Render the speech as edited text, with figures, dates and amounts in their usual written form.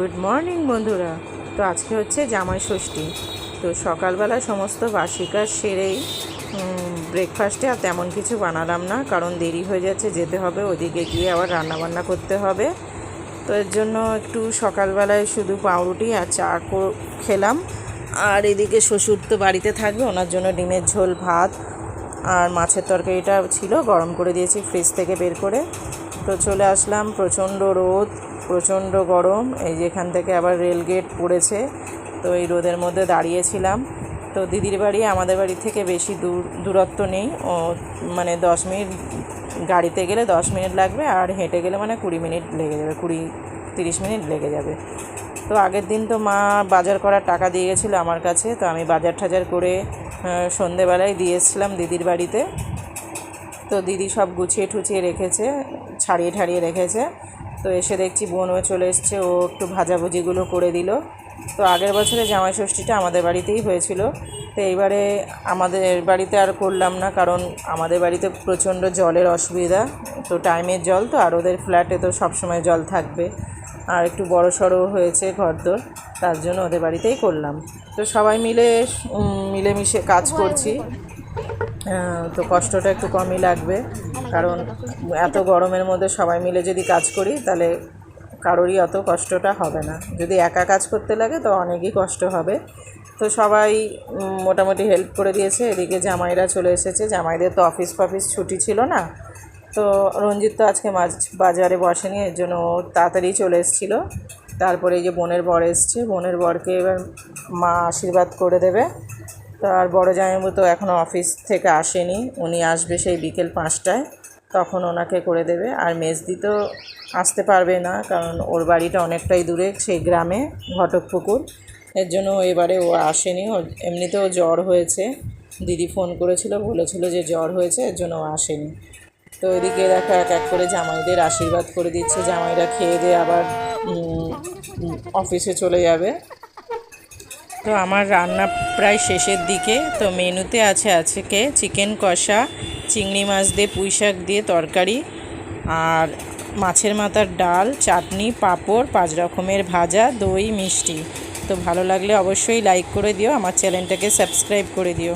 Good morning বন্ধুরা। তো আজকে হচ্ছে জামাই ষষ্ঠী। তো সকালবেলা সমস্ত বাসি কাজ সেরেই ব্রেকফাস্টে আর তেমন কিছু বানালাম না, কারণ দেরি হয়ে যাচ্ছে, যেতে হবে ওইদিকে গিয়ে আবার রান্নাবান্না করতে হবে। তো এর জন্য একটু সকালবেলায় শুধু পাউরুটি আর চা খেলাম। আর এদিকে শ্বশুর তো বাড়িতে থাকবে, ওনার জন্য ডিমের ঝোল, ভাত আর মাছের তরকারিটা ছিল, গরম করে দিয়েছি ফ্রিজ থেকে বের করে। তো চলে আসলাম, প্রচণ্ড রোদ, প্রচণ্ড গরম। এই যে এখান থেকে আবার রেলগেট পড়েছে, তো এই রোদের মধ্যে দাঁড়িয়েছিলাম। তো দিদির বাড়ি আমাদের বাড়ি থেকে বেশি দূরত্ব নেই, ও মানে 10 মিনিট, গাড়িতে গেলে 10 মিনিট লাগবে, আর হেঁটে গেলে মানে 20 মিনিট লেগে যাবে, 20-30 মিনিট লেগে যাবে। তো আগের দিন তো মা বাজার করার টাকা দিয়ে গেছিলো আমার কাছে, তো আমি বাজার টাজার করে সন্ধেবেলায় দিয়ে এসেছিলাম দিদির বাড়িতে। তো দিদি সব গুছিয়ে ঠুচিয়ে রেখেছে, ছাড়িয়ে ঠাড়িয়ে রেখেছে। তো এসে দেখছি বোনও চলে এসছে, ও একটু ভাজাভুজিগুলো করে দিল। তো আগের বছরে জামাই ষষ্ঠীটা আমাদের বাড়িতেই হয়েছিল, তো এইবারে আমাদের বাড়িতে আর করলাম না, কারণ আমাদের বাড়িতে প্রচণ্ড জলের অসুবিধা। তো টাইমের জল, তো আর ওদের ফ্ল্যাটে তো সবসময় জল থাকবে, আর একটু বড় সড়ো হয়েছে ঘরদোর, তার জন্য ওদের বাড়িতেই করলাম। তো সবাই মিলেমিশে কাজ করছি, তো কষ্টটা একটু কমই লাগবে, কারণ এত গরমের মধ্যে সবাই মিলে যদি কাজ করি তাহলে কারোরই অত কষ্টটা হবে না। যদি একা কাজ করতে লাগে তো অনেকই কষ্ট হবে। তো সবাই মোটামুটি হেল্প করে দিয়েছে। এদিকে জামাইরা চলে এসেছে, জামাইদের তো অফিস ছুটি ছিল না। তো রঞ্জিত তো আজকে মাছ বাজারে বসেনি, এর জন্য তাড়াতাড়ি চলে এসেছিলো। তারপরে এই যে বোনের বর এসছে, বোনের বরকে এবার মা আশীর্বাদ করে দেবে। তো আর বড়ো জামাইবাবু তো এখনও অফিস থেকে আসেনি, উনি আসবে সেই বিকেল 5টায়, তখন ওনাকে করে দেবে। আর মেজদি তো আসতে পারবে না, কারণ ওর বাড়িটা অনেকটাই দূরে, সেই গ্রামে ঘটকপুকুর, এর জন্য এবারে ও আসেনি। ও এমনিতেও জ্বর হয়েছে, দিদি ফোন করেছিল, বলেছিল যে জ্বর হয়েছে, এর জন্য ও আসেনি। তো এদিকে দেখো এক এক করে জামাইদের আশীর্বাদ করে দিচ্ছে, জামাইরা খেয়ে দিয়ে আবার অফিসে চলে যাবে। তো আমার রান্না প্রায় শেষের দিকে। তো মেনুতে আছে আজকে চিকেন কষা, চিংড়ি মাছ দিয়ে পুঁই শাক দিয়ে তরকারি, আর মাছের মাথার ডাল, চাটনি, পাঁপড়, 5 রকমের ভাজা, দই, মিষ্টি। তো ভালো লাগলে অবশ্যই লাইক করে দিও, আমার চ্যানেলটাকে সাবস্ক্রাইব করে দিও।